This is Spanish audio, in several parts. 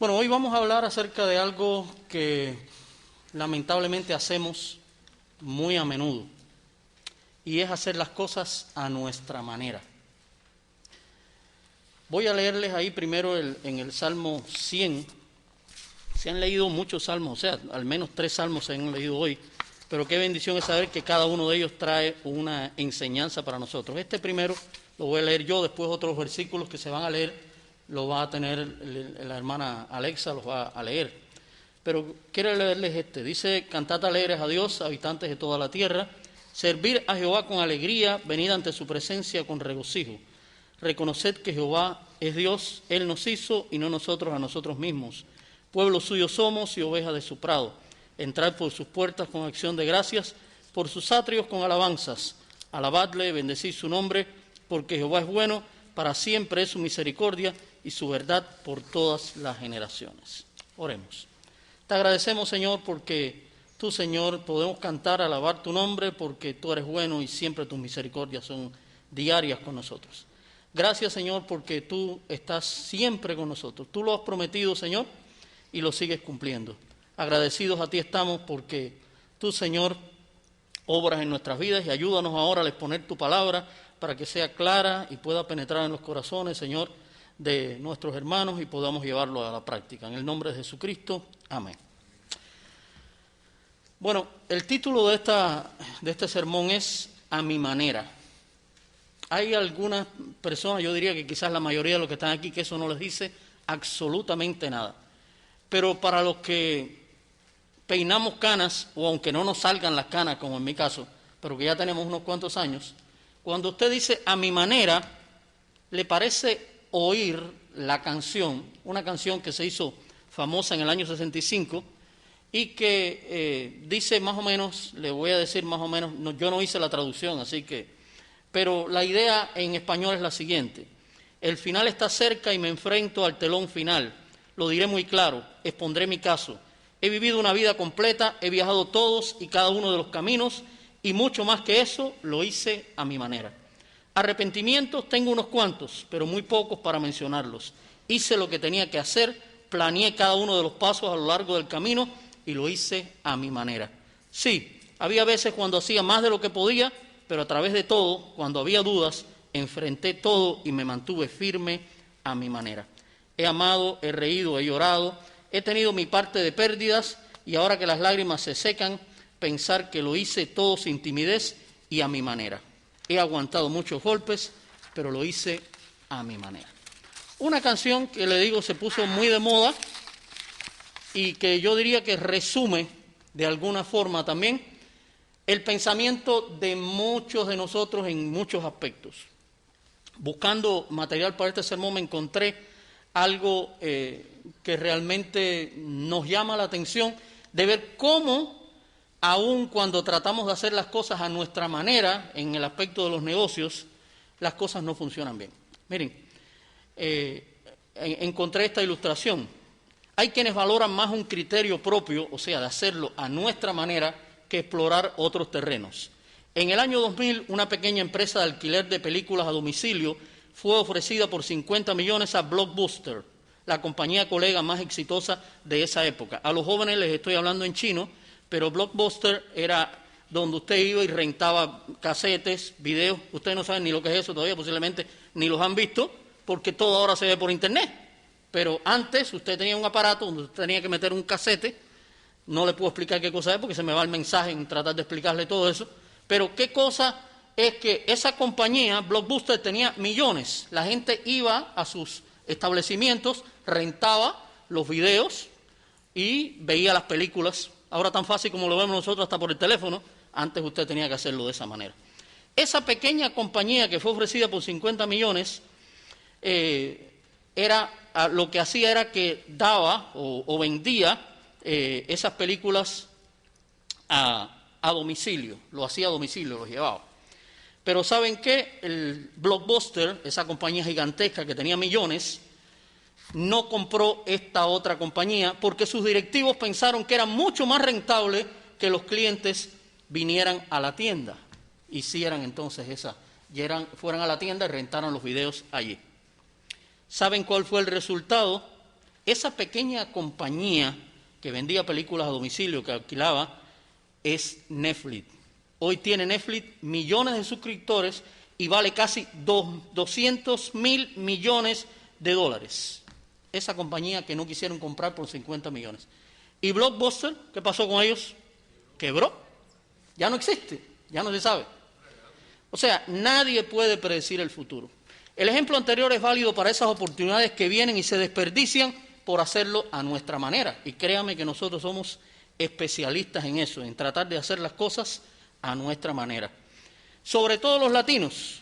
Bueno, hoy vamos a hablar acerca de algo que lamentablemente hacemos muy a menudo, y es hacer las cosas a nuestra manera. Voy a leerles ahí primero en el Salmo 100. Se han leído muchos salmos, o sea, al menos 3 salmos se han leído hoy, pero qué bendición es saber que cada uno de ellos trae una enseñanza para nosotros. Este primero lo voy a leer yo, después otros versículos que se van a leer lo va a tener la hermana Alexa, los va a leer. Pero quiero leerles este. Dice: cantad alegres a Dios, habitantes de toda la tierra, servir a Jehová con alegría, venid ante su presencia con regocijo. Reconoced que Jehová es Dios, Él nos hizo y no nosotros a nosotros mismos. Pueblo suyo somos y ovejas de su prado. Entrad por sus puertas con acción de gracias, por sus atrios con alabanzas. Alabadle, bendecid su nombre, porque Jehová es bueno, para siempre es su misericordia y su verdad por todas las generaciones. Oremos. Te agradecemos, Señor, porque tú, Señor, podemos cantar, alabar tu nombre, porque tú eres bueno y siempre tus misericordias son diarias con nosotros. Gracias, Señor, porque tú estás siempre con nosotros. Tú lo has prometido, Señor, y lo sigues cumpliendo. Agradecidos a ti estamos porque tú, Señor, obras en nuestras vidas, y ayúdanos ahora a exponer tu palabra para que sea clara y pueda penetrar en los corazones, Señor, de nuestros hermanos, y podamos llevarlo a la práctica. En el nombre de Jesucristo, amén. Bueno, el título de este sermón es A mi manera. Hay algunas personas, yo diría que quizás la mayoría de los que están aquí, que eso no les dice absolutamente nada. Pero para los que peinamos canas, o aunque no nos salgan las canas, como en mi caso, pero que ya tenemos unos cuantos años, cuando usted dice a mi manera, le parece oír la canción, una canción que se hizo famosa en el año 65 y que dice más o menos, le voy a decir más o menos, yo no hice la traducción, así que, pero la idea en español es la siguiente: el final está cerca y me enfrento al telón final, lo diré muy claro, expondré mi caso, he vivido una vida completa, he viajado todos y cada uno de los caminos, y mucho más que eso, lo hice a mi manera. Arrepentimientos tengo unos cuantos, pero muy pocos para mencionarlos. Hice lo que tenía que hacer, planeé cada uno de los pasos a lo largo del camino y lo hice a mi manera. Sí, había veces cuando hacía más de lo que podía, pero a través de todo, cuando había dudas, enfrenté todo y me mantuve firme a mi manera. He amado, he reído, he llorado, he tenido mi parte de pérdidas, y ahora que las lágrimas se secan, pensar que lo hice todo sin timidez y a mi manera. He aguantado muchos golpes, pero lo hice a mi manera. Una canción que, le digo, se puso muy de moda y que yo diría que resume de alguna forma también el pensamiento de muchos de nosotros en muchos aspectos. Buscando material para este sermón me encontré algo que realmente nos llama la atención, de ver cómo, aun cuando tratamos de hacer las cosas a nuestra manera, en el aspecto de los negocios, las cosas no funcionan bien. Miren, encontré esta ilustración. Hay quienes valoran más un criterio propio, o sea, de hacerlo a nuestra manera, que explorar otros terrenos. En el año 2000, una pequeña empresa de alquiler de películas a domicilio fue ofrecida por 50 millones a Blockbuster, la compañía colega más exitosa de esa época. A los jóvenes les estoy hablando en chino, pero Blockbuster era donde usted iba y rentaba casetes, videos. Ustedes no saben ni lo que es eso todavía, posiblemente ni los han visto, porque todo ahora se ve por internet. Pero antes usted tenía un aparato donde usted tenía que meter un casete. No le puedo explicar qué cosa es porque se me va el mensaje en tratar de explicarle todo eso. Pero qué cosa es que esa compañía, Blockbuster, tenía millones. La gente iba a sus establecimientos, rentaba los videos y veía las películas. Ahora tan fácil como lo vemos nosotros hasta por el teléfono, antes usted tenía que hacerlo de esa manera. Esa pequeña compañía que fue ofrecida por 50 millones, lo que hacía era que daba o vendía esas películas a domicilio, lo hacía a domicilio, los llevaba. Pero ¿saben qué? El Blockbuster, esa compañía gigantesca que tenía millones, no compró esta otra compañía porque sus directivos pensaron que era mucho más rentable que los clientes vinieran a la tienda, hicieran entonces fueran a la tienda y rentaran los videos allí. ¿Saben cuál fue el resultado? Esa pequeña compañía que vendía películas a domicilio, que alquilaba, es Netflix. Hoy tiene Netflix millones de suscriptores y vale casi 200.000 millones de dólares. Esa compañía que no quisieron comprar por 50 millones. ¿Y Blockbuster? ¿Qué pasó con ellos? Quebró. Ya no existe, ya no se sabe. O sea, nadie puede predecir el futuro. El ejemplo anterior es válido para esas oportunidades que vienen y se desperdician por hacerlo a nuestra manera. Y créame que nosotros somos especialistas en eso, en tratar de hacer las cosas a nuestra manera. Sobre todo los latinos,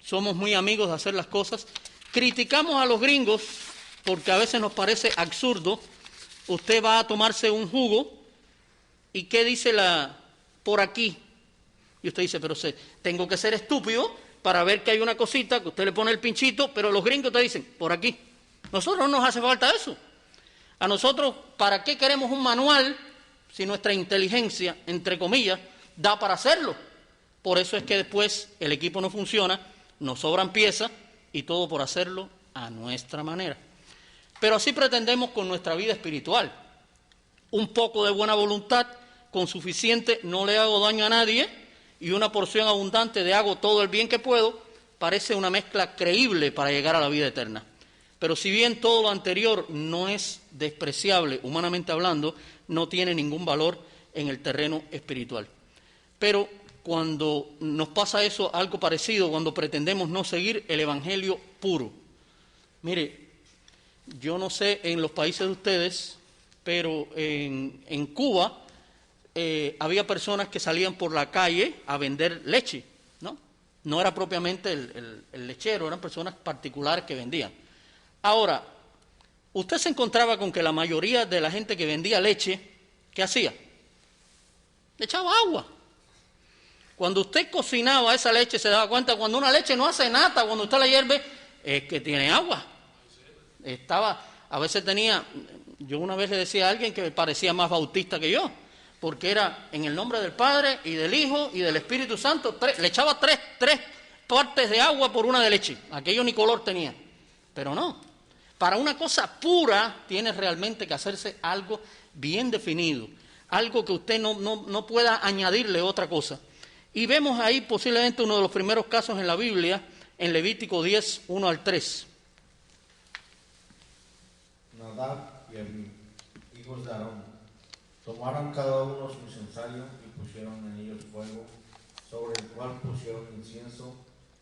somos muy amigos de hacer las cosas. Criticamos a los gringos porque a veces nos parece absurdo. Usted va a tomarse un jugo y ¿qué dice por aquí? Y usted dice, pero tengo que ser estúpido para ver que hay una cosita que usted le pone el pinchito, pero los gringos te dicen, por aquí. Nosotros no nos hace falta eso. A nosotros, ¿para qué queremos un manual si nuestra inteligencia, entre comillas, da para hacerlo? Por eso es que después el equipo no funciona, nos sobran piezas y todo por hacerlo a nuestra manera. Pero así pretendemos con nuestra vida espiritual. Un poco de buena voluntad, con suficiente no le hago daño a nadie, y una porción abundante de hago todo el bien que puedo, parece una mezcla creíble para llegar a la vida eterna. Pero si bien todo lo anterior no es despreciable, humanamente hablando, no tiene ningún valor en el terreno espiritual. Pero cuando nos pasa eso, algo parecido, cuando pretendemos no seguir el evangelio puro. Mire, yo no sé en los países de ustedes, pero en Cuba había personas que salían por la calle a vender leche, ¿no? No era propiamente el lechero, eran personas particulares que vendían. Ahora, usted se encontraba con que la mayoría de la gente que vendía leche, ¿qué hacía? Le echaba agua. Cuando usted cocinaba esa leche, se daba cuenta, cuando una leche no hace nata, cuando usted la hierve, es que tiene agua. A veces yo una vez le decía a alguien que me parecía más bautista que yo, porque era en el nombre del Padre y del Hijo y del Espíritu Santo, le echaba tres partes de agua por una de leche, aquello ni color tenía, pero no, para una cosa pura tiene realmente que hacerse algo bien definido, algo que usted no pueda añadirle otra cosa. Y vemos ahí posiblemente uno de los primeros casos en la Biblia, en Levítico 10, 1 al 3. Nadab y Abiú, hijos de Aarón, tomaron cada uno su incensario y pusieron en ellos fuego, sobre el cual pusieron incienso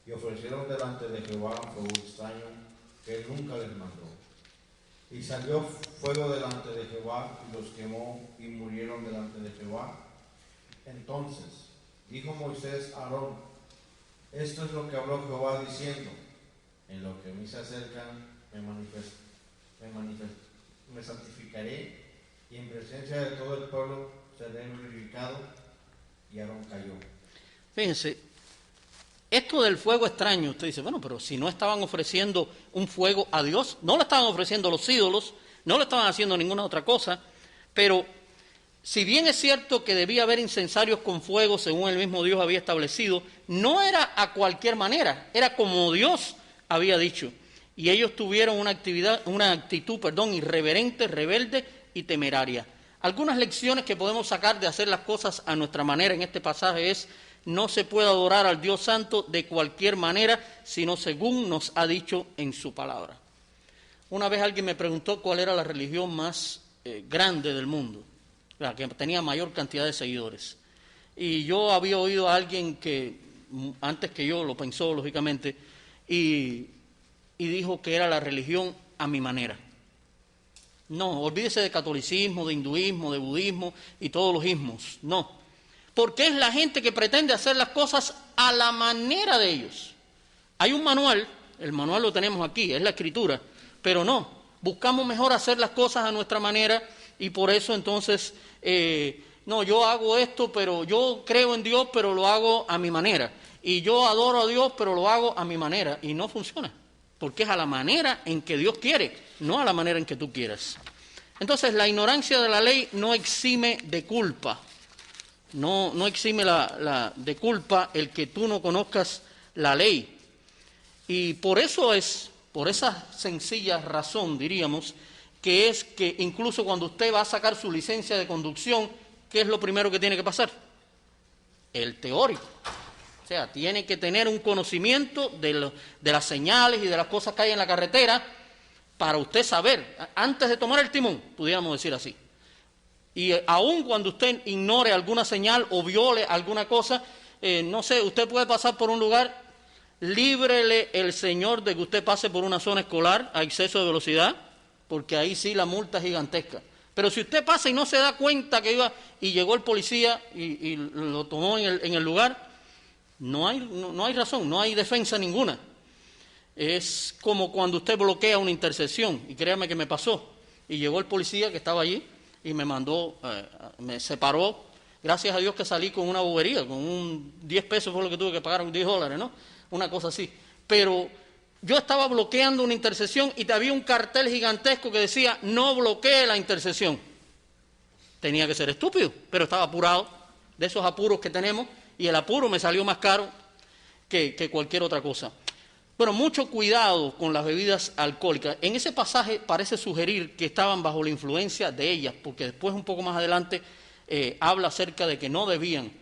y ofrecieron delante de Jehová fuego extraño que él nunca les mandó. Y salió fuego delante de Jehová y los quemó y murieron delante de Jehová. Entonces dijo Moisés a Aarón, esto es lo que habló Jehová diciendo, en lo que a mí se acercan me santificaré y en presencia de todo el pueblo seré glorificado. Y Aarón cayó. Fíjense, esto del fuego extraño, usted dice, bueno, pero si no estaban ofreciendo un fuego a Dios, no le estaban ofreciendo los ídolos, no le estaban haciendo ninguna otra cosa, pero si bien es cierto que debía haber incensarios con fuego según el mismo Dios había establecido, no era a cualquier manera, era como Dios había dicho. Y ellos tuvieron una actitud irreverente, rebelde y temeraria. Algunas lecciones que podemos sacar de hacer las cosas a nuestra manera en este pasaje es: no se puede adorar al Dios Santo de cualquier manera, sino según nos ha dicho en su palabra. Una vez alguien me preguntó cuál era la religión más grande del mundo, la que tenía mayor cantidad de seguidores. Y yo había oído a alguien que, antes que yo, lo pensó lógicamente, y dijo que era la religión a mi manera. No, olvídese de catolicismo, de hinduismo, de budismo y todos los ismos. No, porque es la gente que pretende hacer las cosas a la manera de ellos. Hay un manual, el manual lo tenemos aquí, es la escritura, pero no, buscamos mejor hacer las cosas a nuestra manera y por eso entonces, no, yo hago esto, pero yo creo en Dios, pero lo hago a mi manera. Y yo adoro a Dios, pero lo hago a mi manera y no funciona. Porque es a la manera en que Dios quiere, no a la manera en que tú quieras. Entonces, la ignorancia de la ley no exime de culpa. No exime de culpa el que tú no conozcas la ley. Y por esa sencilla razón, diríamos, que es que incluso cuando usted va a sacar su licencia de conducción, ¿qué es lo primero que tiene que pasar? El teórico. O sea, tiene que tener un conocimiento de las señales y de las cosas que hay en la carretera para usted saber, antes de tomar el timón, pudiéramos decir así. Y aun cuando usted ignore alguna señal o viole alguna cosa, no sé, usted puede pasar por un lugar, líbrele el Señor de que usted pase por una zona escolar a exceso de velocidad, porque ahí sí la multa es gigantesca. Pero si usted pasa y no se da cuenta que iba y llegó el policía y lo tomó en el lugar, no hay razón, no hay defensa ninguna. Es como cuando usted bloquea una intersección, y créame que me pasó, y llegó el policía que estaba allí y me mandó, me separó, gracias a Dios que salí con una bobería, con 10 pesos fue lo que tuve que pagar, $10, ¿no? Una cosa así. Pero yo estaba bloqueando una intersección y había un cartel gigantesco que decía, no bloquee la intersección. Tenía que ser estúpido, pero estaba apurado, de esos apuros que tenemos, y el apuro me salió más caro que cualquier otra cosa. Bueno, mucho cuidado con las bebidas alcohólicas. En ese pasaje parece sugerir que estaban bajo la influencia de ellas, porque después un poco más adelante habla acerca de que no debían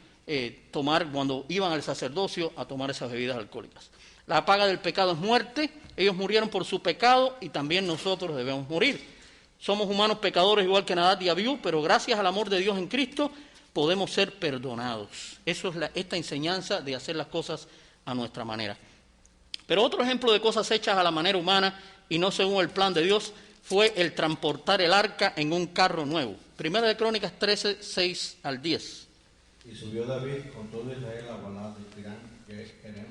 tomar, cuando iban al sacerdocio, a tomar esas bebidas alcohólicas. La paga del pecado es muerte, ellos murieron por su pecado y también nosotros debemos morir. Somos humanos pecadores igual que Nadab y Abiú, pero gracias al amor de Dios en Cristo podemos ser perdonados. Eso es esta enseñanza de hacer las cosas a nuestra manera. Pero otro ejemplo de cosas hechas a la manera humana y no según el plan de Dios fue el transportar el arca en un carro nuevo. Primera de Crónicas 13, 6 al 10. Y subió David con todo Israel a Balad de Jerem,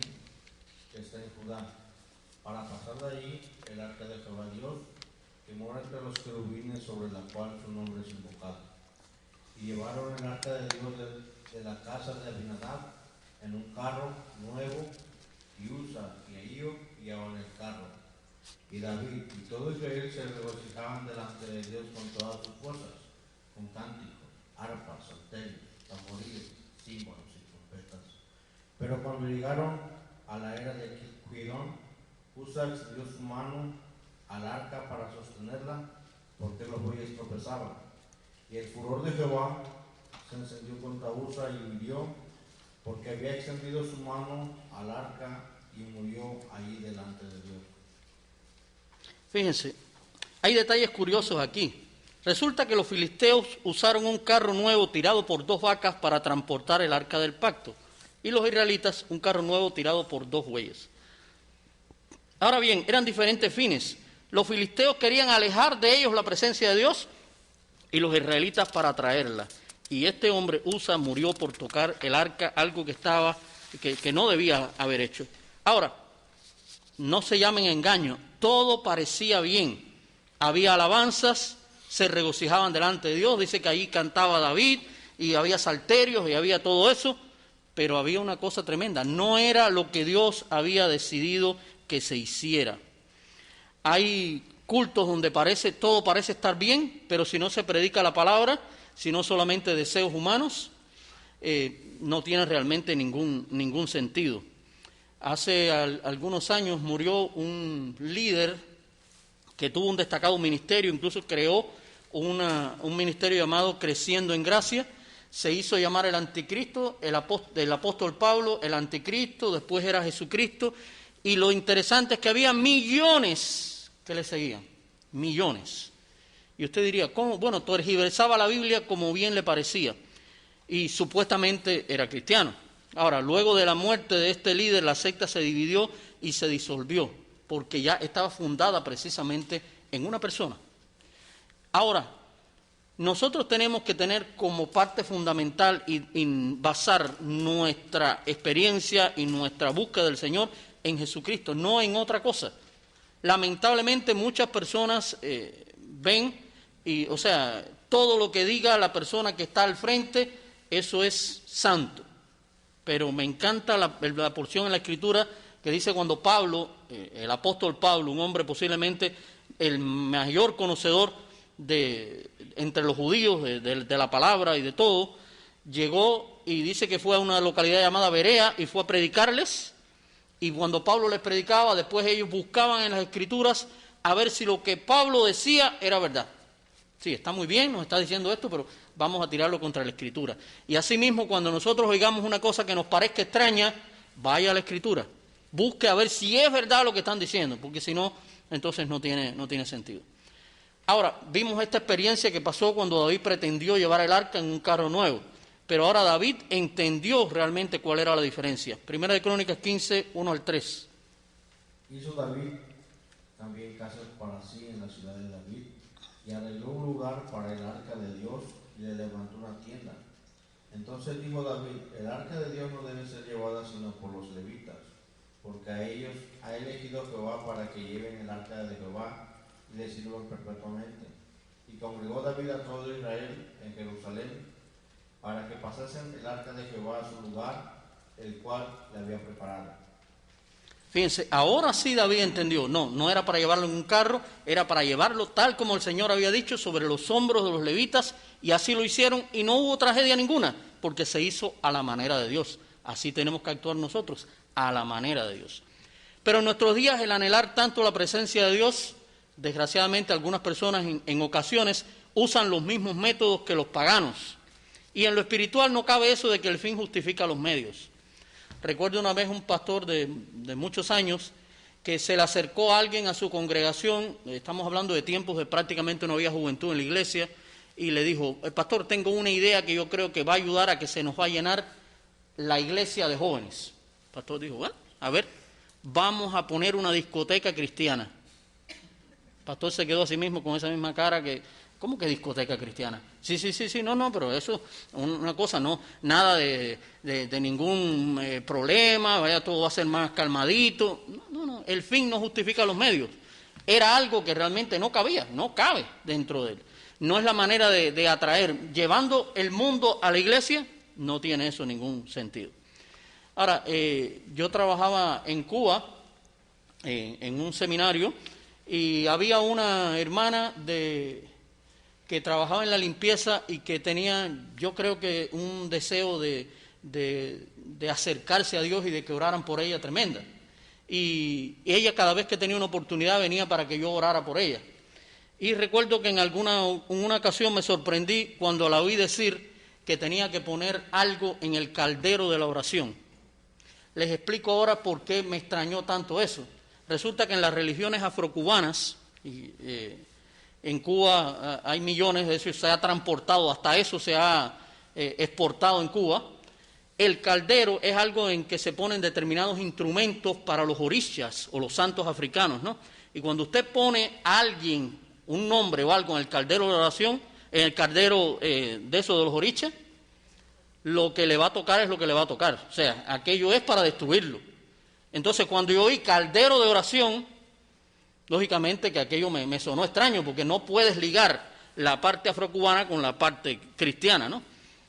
que está en Judá, para pasar de allí el arca de Jehová Dios, que mora entre los querubines, sobre la cual su nombre es invocado. Y llevaron el arca de Dios de la casa de Abinadab en un carro nuevo, y Usa y Ahío guiaban el carro. Y David y todo Israel se regocijaban delante de Dios con todas sus fuerzas, con cánticos, arpas, salterios, tamboriles, símbolos y trompetas. Pero cuando llegaron a la era de Gidón, Usa extendió su mano al arca para sostenerla, porque los bueyes tropezaban. Y el furor de Jehová se encendió contra Usa y hirió, porque había extendido su mano al arca y murió allí delante de Dios. Fíjense, hay detalles curiosos aquí. Resulta que los filisteos usaron un carro nuevo tirado por 2 vacas para transportar el arca del pacto, y los israelitas un carro nuevo tirado por 2 bueyes. Ahora bien, eran diferentes fines. Los filisteos querían alejar de ellos la presencia de Dios y los israelitas para atraerla. Y este hombre, Usa, murió por tocar el arca, algo que no debía haber hecho. Ahora, no se llamen engaño, todo parecía bien. Había alabanzas, se regocijaban delante de Dios, dice que ahí cantaba David, y había salterios, y había todo eso, pero había una cosa tremenda, no era lo que Dios había decidido que se hiciera. Hay cultos donde todo parece estar bien, pero si no se predica la palabra, sino solamente deseos humanos, no tiene realmente ningún sentido. Hace algunos años murió un líder que tuvo un destacado ministerio, incluso creó un ministerio llamado Creciendo en Gracia. Se hizo llamar el Anticristo, el apóstol Pablo, el Anticristo, después era Jesucristo, y lo interesante es que había millones que le seguían, millones. Y usted diría, ¿cómo? Bueno, tergiversaba la Biblia como bien le parecía, y supuestamente era cristiano. Ahora, luego de la muerte de este líder, la secta se dividió y se disolvió, porque ya estaba fundada precisamente en una persona. Ahora, nosotros tenemos que tener como parte fundamental y basar nuestra experiencia y nuestra búsqueda del Señor en Jesucristo, no en otra cosa. Lamentablemente muchas personas ven, o sea, todo lo que diga la persona que está al frente, eso es santo. Pero me encanta la porción en la Escritura que dice cuando Pablo, el apóstol Pablo, un hombre posiblemente el mayor conocedor entre los judíos de la palabra y de todo, llegó y dice que fue a una localidad llamada Berea y fue a predicarles, y cuando Pablo les predicaba, después ellos buscaban en las Escrituras a ver si lo que Pablo decía era verdad. Sí, está muy bien, nos está diciendo esto, pero vamos a tirarlo contra la Escritura. Y asimismo, cuando nosotros oigamos una cosa que nos parezca extraña, vaya a la Escritura. Busque a ver si es verdad lo que están diciendo, porque si no, entonces no tiene sentido. Ahora, vimos esta experiencia que pasó cuando David pretendió llevar el arca en un carro nuevo. Pero ahora David entendió realmente cuál era la diferencia. Primera de Crónicas 15, 1 al 3. Hizo David también casas para sí en la ciudad de David, y arregló un lugar para el arca de Dios, y le levantó una tienda. Entonces dijo David: el arca de Dios no debe ser llevada sino por los levitas, porque a ellos ha elegido Jehová para que lleven el arca de Jehová y le sirvan perpetuamente. Y congregó David a todo Israel en Jerusalén para que pasasen el arca de Jehová a su lugar, el cual le había preparado. Fíjense, ahora sí David entendió, no era para llevarlo en un carro, era para llevarlo tal como el Señor había dicho, sobre los hombros de los levitas, y así lo hicieron, y no hubo tragedia ninguna, porque se hizo a la manera de Dios. Así tenemos que actuar nosotros, a la manera de Dios. Pero en nuestros días el anhelar tanto la presencia de Dios, desgraciadamente algunas personas en ocasiones usan los mismos métodos que los paganos. Y en lo espiritual no cabe eso de que el fin justifica los medios. Recuerdo una vez un pastor de muchos años que se le acercó a alguien a su congregación, estamos hablando de tiempos de prácticamente no había juventud en la iglesia, y le dijo: pastor, tengo una idea que yo creo que va a ayudar a que se nos va a llenar la iglesia de jóvenes. El pastor dijo: bueno, a ver, vamos a poner una discoteca cristiana. El pastor se quedó así mismo con esa misma cara que... ¿Cómo que discoteca cristiana? Sí, no, pero eso, una cosa, no, nada de ningún problema, vaya, todo va a ser más calmadito. No, el fin no justifica los medios. Era algo que realmente no cabe dentro de él. No es la manera de atraer. Llevando el mundo a la iglesia, no tiene eso ningún sentido. Ahora, yo trabajaba en Cuba, en un seminario, y había una hermana que trabajaba en la limpieza y que tenía, yo creo que un deseo de acercarse a Dios y de que oraran por ella tremenda. Y ella cada vez que tenía una oportunidad venía para que yo orara por ella. Y recuerdo que en una ocasión me sorprendí cuando la oí decir que tenía que poner algo en el caldero de la oración. Les explico ahora por qué me extrañó tanto eso. Resulta que en las religiones afrocubanas, en Cuba hay millones de eso, se ha transportado, hasta eso se ha exportado en Cuba. El caldero es algo en que se ponen determinados instrumentos para los orishas o los santos africanos, ¿no? Y cuando usted pone a alguien, un nombre o algo en el caldero de oración, en el caldero de eso de los orishas, lo que le va a tocar es lo que le va a tocar. O sea, aquello es para destruirlo. Entonces, cuando yo oí caldero de oración, lógicamente que aquello me sonó extraño, porque no puedes ligar la parte afrocubana con la parte cristiana, ¿no?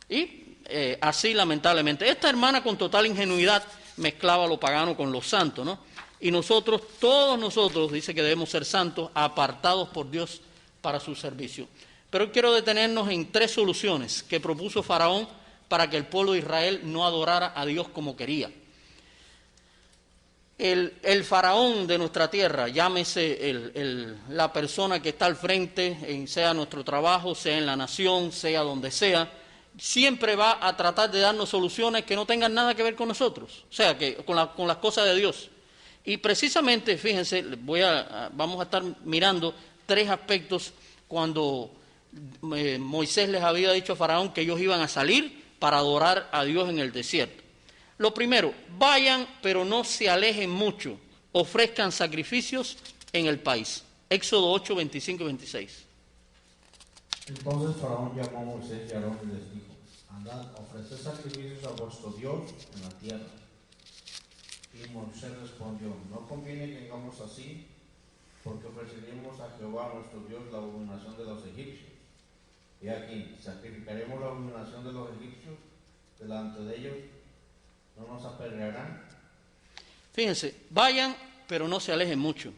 Y así, lamentablemente, esta hermana con total ingenuidad mezclaba lo pagano con lo santo, ¿no? Y nosotros, todos nosotros, dice que debemos ser santos, apartados por Dios para su servicio. Pero quiero detenernos en 3 soluciones que propuso Faraón para que el pueblo de Israel no adorara a Dios como quería. El faraón de nuestra tierra, llámese la persona que está al frente, sea nuestro trabajo, sea en la nación, sea donde sea, siempre va a tratar de darnos soluciones que no tengan nada que ver con nosotros, o sea, que con las cosas de Dios. Y precisamente, fíjense, vamos a estar mirando 3 aspectos cuando Moisés les había dicho a Faraón que ellos iban a salir para adorar a Dios en el desierto. Lo primero, vayan, pero no se alejen mucho, ofrezcan sacrificios en el país. Éxodo 8, 25 y 26. Entonces Faraón llamó a Moisés y a Aarón y les dijo: andad, ofreced sacrificios a vuestro Dios en la tierra. Y Moisés respondió: no conviene que hagamos así, porque ofreceremos a Jehová nuestro Dios la abominación de los egipcios. Y aquí, sacrificaremos la abominación de los egipcios delante de ellos, ¿no nos apedrearán? Fíjense, vayan, pero no se alejen mucho.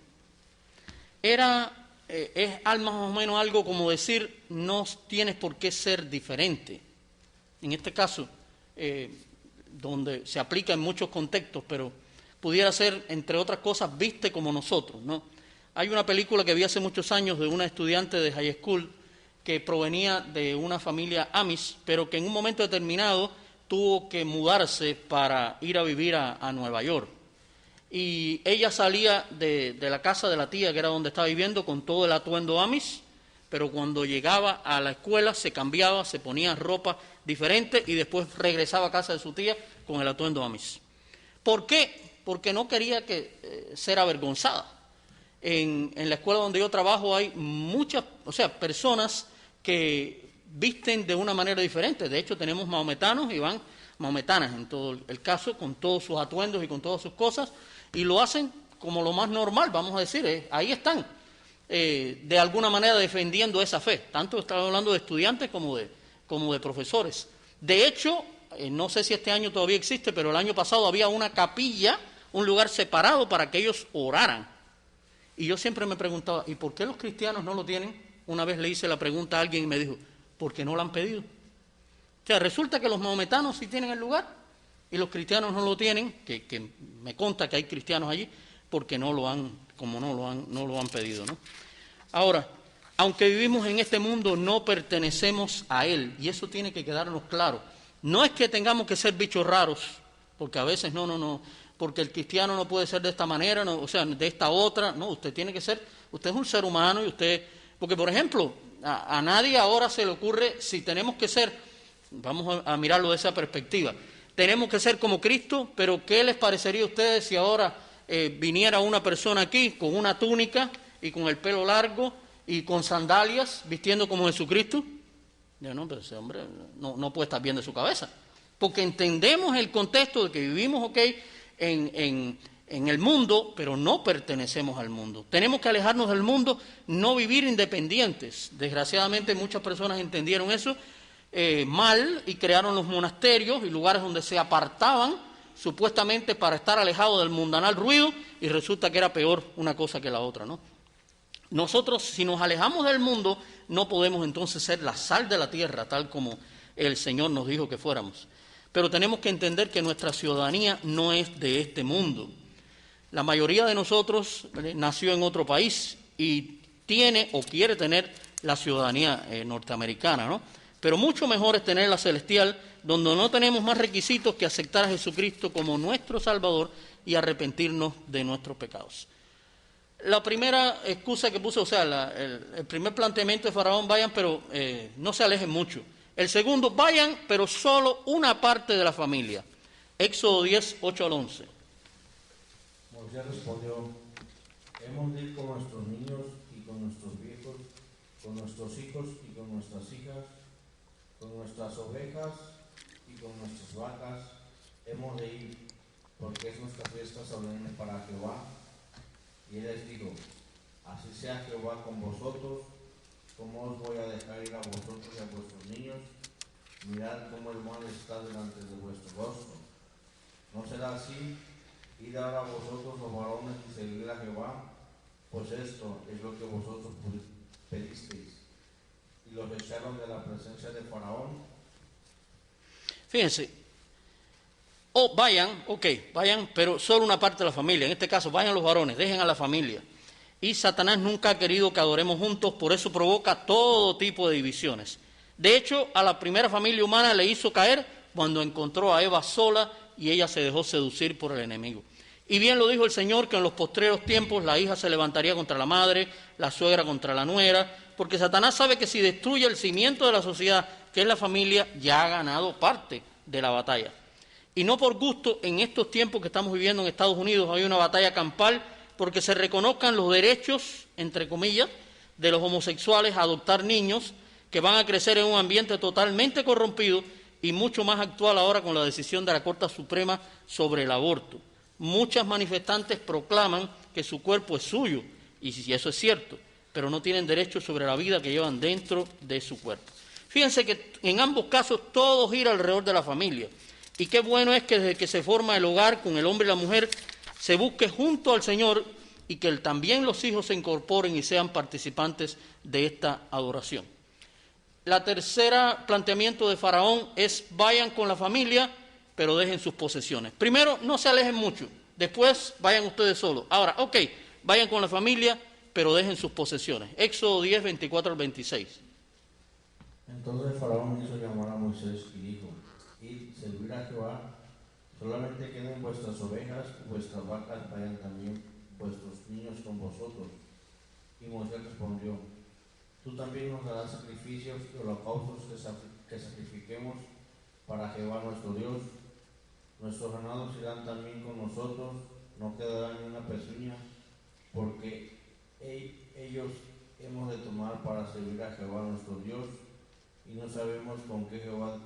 Es más o menos algo como decir, no tienes por qué ser diferente. En este caso, donde se aplica en muchos contextos, pero pudiera ser, entre otras cosas, viste como nosotros, ¿no? Hay una película que vi hace muchos años de una estudiante de high school que provenía de una familia Amish, pero que en un momento determinado tuvo que mudarse para ir a vivir a Nueva York. Y ella salía de la casa de la tía, que era donde estaba viviendo, con todo el atuendo Amish, pero cuando llegaba a la escuela se cambiaba, se ponía ropa diferente y después regresaba a casa de su tía con el atuendo Amish. ¿Por qué? Porque no quería ser avergonzada. En la escuela donde yo trabajo hay muchas, personas que visten de una manera diferente. De hecho, tenemos maometanos y van maometanas en todo el caso, con todos sus atuendos y con todas sus cosas, y lo hacen como lo más normal, vamos a decir, ahí están, de alguna manera defendiendo esa fe. Tanto estamos hablando de estudiantes como de profesores. De hecho, no sé si este año todavía existe, pero el año pasado había una capilla, un lugar separado para que ellos oraran. Y yo siempre me preguntaba, ¿y por qué los cristianos no lo tienen? Una vez le hice la pregunta a alguien y me dijo, porque no lo han pedido. O sea, resulta que los maometanos sí tienen el lugar y los cristianos no lo tienen, que me consta que hay cristianos allí, porque no lo han pedido, ¿no? Ahora, aunque vivimos en este mundo, no pertenecemos a él, y eso tiene que quedarnos claro. No es que tengamos que ser bichos raros, porque a veces no, porque el cristiano no puede ser de esta manera, no, de esta otra, no, usted tiene que ser, usted es un ser humano y usted, porque por ejemplo, a nadie ahora se le ocurre, si tenemos que ser, vamos a mirarlo de esa perspectiva, tenemos que ser como Cristo, pero ¿qué les parecería a ustedes si ahora viniera una persona aquí con una túnica y con el pelo largo y con sandalias, vistiendo como Jesucristo? Yo no, pero ese hombre no puede estar bien de su cabeza, porque entendemos el contexto de que vivimos, en el mundo, pero no pertenecemos al mundo. Tenemos que alejarnos del mundo, no vivir independientes. Desgraciadamente muchas personas entendieron eso mal y crearon los monasterios y lugares donde se apartaban supuestamente para estar alejados del mundanal ruido, y resulta que era peor una cosa que la otra, ¿no? Nosotros, si nos alejamos del mundo, no podemos entonces ser la sal de la tierra, tal como el Señor nos dijo que fuéramos. Pero tenemos que entender que nuestra ciudadanía no es de este mundo. La mayoría de nosotros nació en otro país y tiene o quiere tener la ciudadanía norteamericana, ¿no? Pero mucho mejor es tener la celestial, donde no tenemos más requisitos que aceptar a Jesucristo como nuestro Salvador y arrepentirnos de nuestros pecados. La primera excusa que puso, el primer planteamiento de Faraón, vayan, pero no se alejen mucho. El segundo, vayan, pero solo una parte de la familia. Éxodo 10, 8 al 11. Moisés respondió, hemos de ir con nuestros niños y con nuestros viejos, con nuestros hijos y con nuestras hijas, con nuestras ovejas y con nuestras vacas. Hemos de ir, porque es nuestra fiesta solemne para Jehová. Y él les dijo, así sea Jehová con vosotros, ¿cómo os voy a dejar ir a vosotros y a vuestros niños? Mirad cómo el mal está delante de vuestro rostro. No será así, id ahora vosotros los varones y seguid a Jehová, pues esto es lo que vosotros pedisteis. Y los echaron de la presencia de Faraón. Fíjense, vayan, pero solo una parte de la familia. En este caso, vayan los varones, dejen a la familia. Y Satanás nunca ha querido que adoremos juntos, por eso provoca todo tipo de divisiones. De hecho, a la primera familia humana le hizo caer cuando encontró a Eva sola y ella se dejó seducir por el enemigo. Y bien lo dijo el Señor, que en los postreros tiempos la hija se levantaría contra la madre, la suegra contra la nuera, porque Satanás sabe que si destruye el cimiento de la sociedad, que es la familia, ya ha ganado parte de la batalla. Y no por gusto, en estos tiempos que estamos viviendo en Estados Unidos hay una batalla campal porque se reconozcan los derechos, entre comillas, de los homosexuales a adoptar niños que van a crecer en un ambiente totalmente corrompido y mucho más actual ahora con la decisión de la Corte Suprema sobre el aborto. Muchas manifestantes proclaman que su cuerpo es suyo, y si eso es cierto, pero no tienen derecho sobre la vida que llevan dentro de su cuerpo. Fíjense que en ambos casos todo gira alrededor de la familia. Y qué bueno es que desde que se forma el hogar con el hombre y la mujer, se busque junto al Señor y que también los hijos se incorporen y sean participantes de esta adoración. La tercera planteamiento de Faraón es vayan con la familia, pero dejen sus posesiones. Primero, no se alejen mucho, después vayan ustedes solos. Ahora, vayan con la familia, pero dejen sus posesiones. Éxodo 10, 24 al 26. Entonces Faraón hizo llamar a Moisés y dijo: Id, servir a Jehová, solamente queden vuestras ovejas y vuestras vacas, vayan también vuestros niños con vosotros. Y Moisés respondió: Tú también nos darás sacrificios y holocaustos que sacrifiquemos para Jehová nuestro Dios. Nuestros ganados irán también con nosotros, no quedará ni una pezuña, porque ellos hemos de tomar para servir a Jehová nuestro Dios, y no sabemos con qué Jehová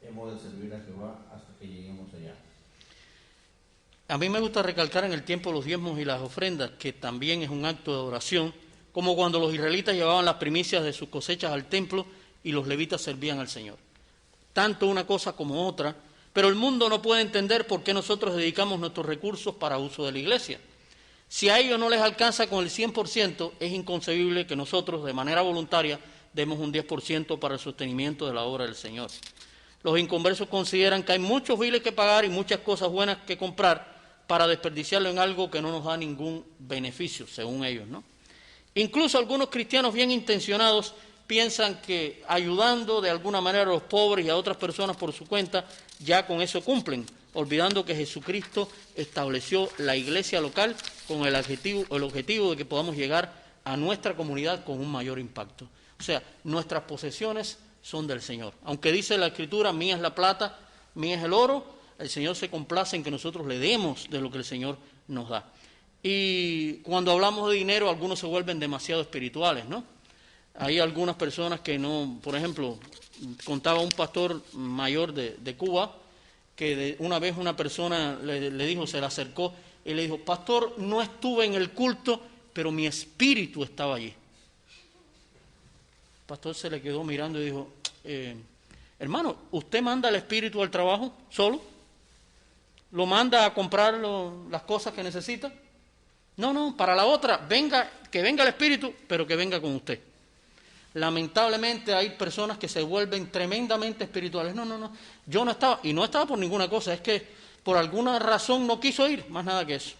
hemos de servir a Jehová hasta que lleguemos allá. A mí me gusta recalcar en el tiempo los diezmos y las ofrendas, que también es un acto de adoración, como cuando los israelitas llevaban las primicias de sus cosechas al templo y los levitas servían al Señor. Tanto una cosa como otra, pero el mundo no puede entender por qué nosotros dedicamos nuestros recursos para uso de la iglesia. Si a ellos no les alcanza con el 100%, es inconcebible que nosotros, de manera voluntaria, demos un 10% para el sostenimiento de la obra del Señor. Los inconversos consideran que hay muchos biles que pagar y muchas cosas buenas que comprar para desperdiciarlo en algo que no nos da ningún beneficio, según ellos, ¿no? Incluso algunos cristianos bien intencionados piensan que ayudando de alguna manera a los pobres y a otras personas por su cuenta, ya con eso cumplen, olvidando que Jesucristo estableció la iglesia local con el objetivo de que podamos llegar a nuestra comunidad con un mayor impacto. O sea, nuestras posesiones son del Señor. Aunque dice la Escritura, mía es la plata, mía es el oro, el Señor se complace en que nosotros le demos de lo que el Señor nos da. Y cuando hablamos de dinero, algunos se vuelven demasiado espirituales, ¿no? Hay algunas personas que no, por ejemplo, contaba un pastor mayor de Cuba, que una vez una persona le dijo, se le acercó y le dijo: pastor, no estuve en el culto, pero mi espíritu estaba allí. El pastor se le quedó mirando y dijo: hermano, ¿usted manda al espíritu al trabajo solo? ¿Lo manda a comprar las cosas que necesita? No, para la otra, que venga el espíritu, pero que venga con usted. Lamentablemente hay personas que se vuelven tremendamente espirituales. No, yo no estaba, y no estaba por ninguna cosa, es que por alguna razón no quiso ir, más nada que eso.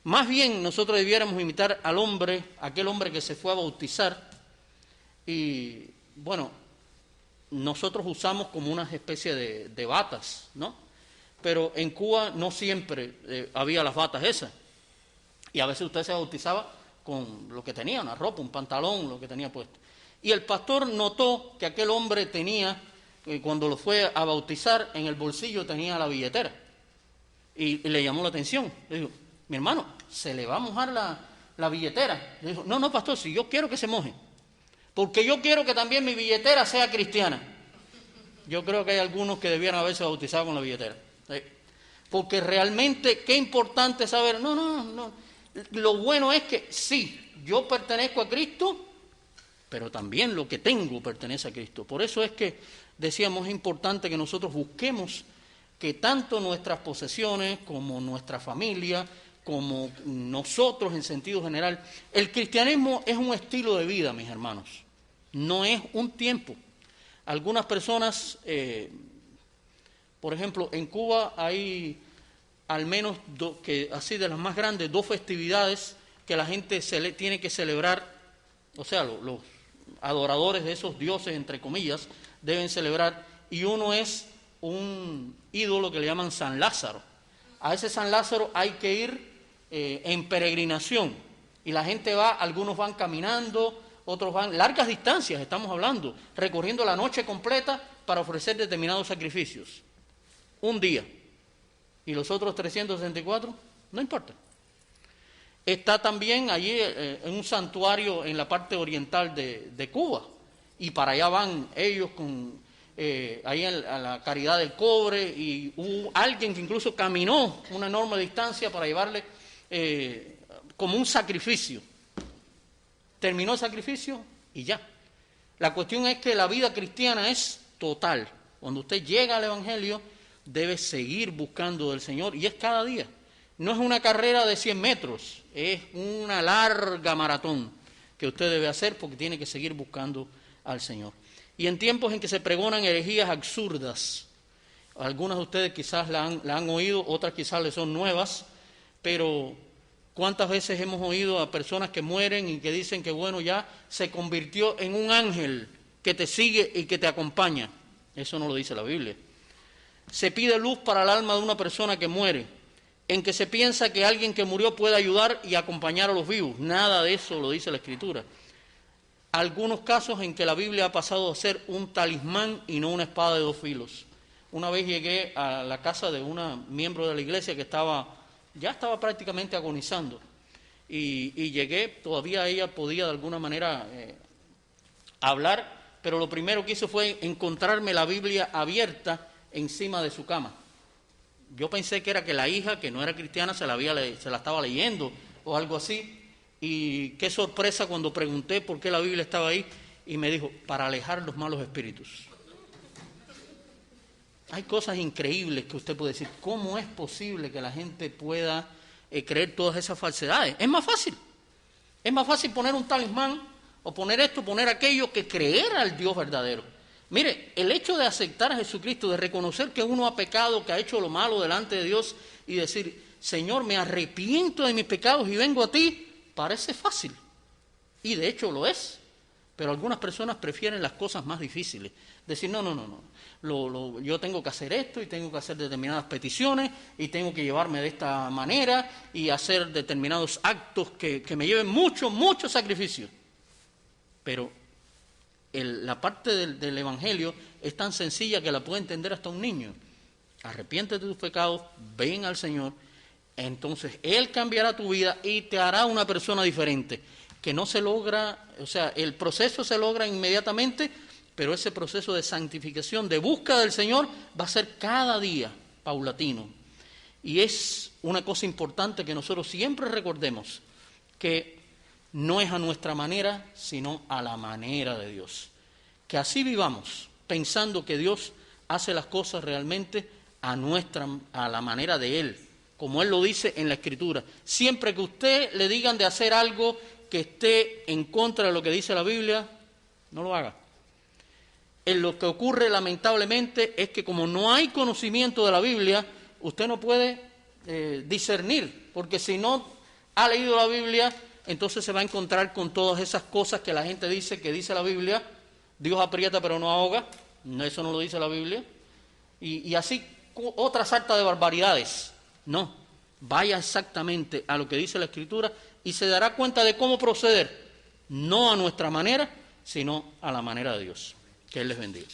Más bien nosotros debiéramos imitar al hombre, aquel hombre que se fue a bautizar, y bueno, nosotros usamos como una especie de batas, ¿no? Pero en Cuba no siempre había las batas esas, y a veces usted se bautizaba con lo que tenía, una ropa, un pantalón, lo que tenía puesto. Y el pastor notó que aquel hombre tenía, cuando lo fue a bautizar, en el bolsillo tenía la billetera. Y le llamó la atención. Le dijo: mi hermano, ¿se le va a mojar la billetera? Le dijo: no, pastor, si yo quiero que se moje. Porque yo quiero que también mi billetera sea cristiana. Yo creo que hay algunos que debieran haberse bautizado con la billetera. ¿Sí? Porque realmente, qué importante saber. No. Lo bueno es que sí, yo pertenezco a Cristo, pero también lo que tengo pertenece a Cristo. Por eso es que decíamos, es importante que nosotros busquemos que tanto nuestras posesiones como nuestra familia, como nosotros en sentido general, el cristianismo es un estilo de vida, mis hermanos, no es un tiempo. Algunas personas, por ejemplo, en Cuba hay al menos, así de las más grandes, 2 festividades que la gente tiene que celebrar, o sea, los adoradores de esos dioses, entre comillas, deben celebrar, y uno es un ídolo que le llaman San Lázaro. A ese San Lázaro hay que ir en peregrinación, y la gente va, algunos van caminando, otros van largas distancias, estamos hablando, recorriendo la noche completa para ofrecer determinados sacrificios. Un día. ¿Y los otros 364? No importa. Está también allí en un santuario en la parte oriental de Cuba, y para allá van ellos ahí a la Caridad del Cobre, y hubo alguien que incluso caminó una enorme distancia para llevarle como un sacrificio. Terminó el sacrificio y ya. La cuestión es que la vida cristiana es total. Cuando usted llega al Evangelio, debe seguir buscando del Señor, y es cada día. No es una carrera de 100 metros, es una larga maratón que usted debe hacer, porque tiene que seguir buscando al Señor. Y en tiempos en que se pregonan herejías absurdas, algunas de ustedes quizás la han oído, otras quizás les son nuevas, pero ¿Cuántas veces hemos oído a personas que mueren y que dicen que bueno, ya se convirtió en un ángel que te sigue y que te acompaña? Eso no lo dice la Biblia. Se pide luz para el alma de una persona que muere, en que se piensa que alguien que murió puede ayudar y acompañar a los vivos. Nada de eso lo dice la Escritura. Algunos casos en que la Biblia ha pasado a ser un talismán y no una espada de dos filos. Una vez llegué a la casa de una miembro de la iglesia que ya estaba prácticamente agonizando. Y llegué, todavía ella podía de alguna manera hablar, pero lo primero que hizo fue encontrarme la Biblia abierta encima de su cama. Yo pensé que era que la hija, que no era cristiana, se la estaba leyendo o algo así. Y qué sorpresa cuando pregunté por qué la Biblia estaba ahí y me dijo, para alejar los malos espíritus. Hay cosas increíbles que usted puede decir, ¿cómo es posible que la gente pueda creer todas esas falsedades? Es más fácil poner un talismán o poner esto, poner aquello, que creer al Dios verdadero. Mire, el hecho de aceptar a Jesucristo, de reconocer que uno ha pecado, que ha hecho lo malo delante de Dios y decir, Señor, me arrepiento de mis pecados y vengo a ti, parece fácil. Y de hecho lo es. Pero algunas personas prefieren las cosas más difíciles. Decir, no. Yo tengo que hacer esto y tengo que hacer determinadas peticiones y tengo que llevarme de esta manera y hacer determinados actos que me lleven mucho sacrificio. Pero la parte del Evangelio es tan sencilla que la puede entender hasta un niño. Arrepiéntete de tus pecados, ven al Señor, entonces Él cambiará tu vida y te hará una persona diferente. Que no se logra, o sea, el proceso se logra inmediatamente, pero ese proceso de santificación, de búsqueda del Señor, va a ser cada día paulatino. Y es una cosa importante que nosotros siempre recordemos, que no es a nuestra manera, sino a la manera de Dios. Que así vivamos, pensando que Dios hace las cosas realmente a la manera de Él, como Él lo dice en la Escritura. Siempre que usted le digan de hacer algo que esté en contra de lo que dice la Biblia, no lo haga. En lo que ocurre lamentablemente es que como no hay conocimiento de la Biblia, usted no puede discernir, porque si no ha leído la Biblia, entonces se va a encontrar con todas esas cosas que la gente dice, que dice la Biblia. Dios aprieta pero no ahoga, eso no lo dice la Biblia. Y así otra sarta de barbaridades. No, vaya exactamente a lo que dice la Escritura y se dará cuenta de cómo proceder, no a nuestra manera, sino a la manera de Dios. Que Él les bendiga.